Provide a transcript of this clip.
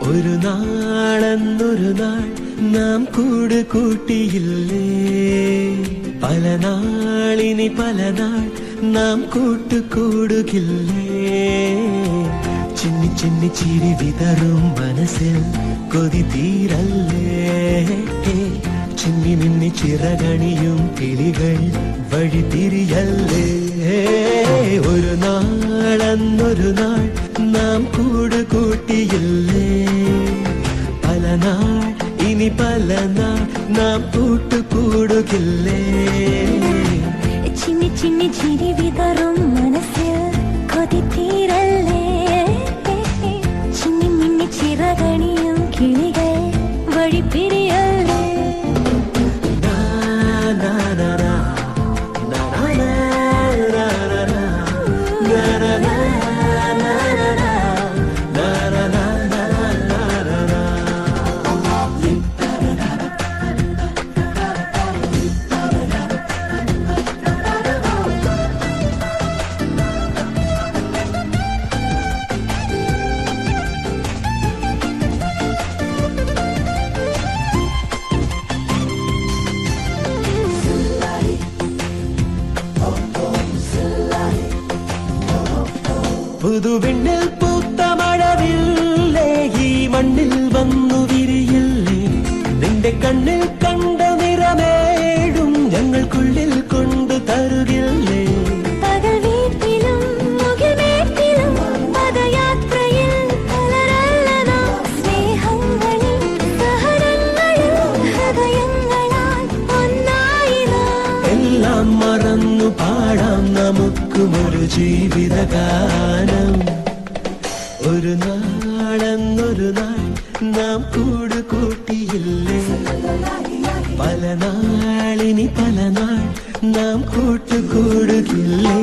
ഒരു നാളെന്നൊരു നാൾ നാം കൂട് കൂട്ടിയില്ലേ, പല നാളിനി പല നാൾ നാം കൂട്ടുകൂടുകില്ലേ. ചിന്നി ചിന്നി ചിരി വിതറും മനസ്സിൽ കൊതി തീരല്ലേ, ചിന്നി മിന്നി ചിറകണിയും കിളികൾ വഴി തിരിയല്ലേ. ഒരു നാളെന്നൊരു നാൾ നാം കൂട് കൂട്ടിയില്ലേ, പല നാൾ ഇനി പല നാൾ നാം കൂട്ടുകൂടുകില്ലേ. ചിന്നി ചിന്നി ചിരി വിതറും മനസ്സിൽ കൊതി തീരല്ലേ, ചിന്നി മിന്നി ചിറകണിയും കിളികൾ വഴി പിരിയല്ലേ. പുതുവിണ്ണിൽ പൂത്ത മഴവില്ലേ, ഈ മണ്ണിൽ വന്നു വിരിയില്ലേ. നിന്റെ കണ്ണിൽ കണ്ട നിറമേടും ഞങ്ങൾക്കുള്ളിൽ കൊണ്ടു തരുകില്ലേ. പകൽ വീട്ടിലും മുഖമേറ്റിലും പദയാത്രയിൽ പലരല്ലതാ, സ്നേഹങ്ങളിൽ സഹനങ്ങളിൽ ഹൃദയങ്ങളാൽ ഒന്നായി എല്ലാം മറന്നു പാടാം നമുക്കുമൊരു ജീവിതഗാനം. ഒരു നാളെന്നൊരു നാൾ നാം കൂട് കൂട്ടിയില്ലേ, പല നാളിനി പല നാൾ നാം കൂട്ടുകൂടുകില്ലേ.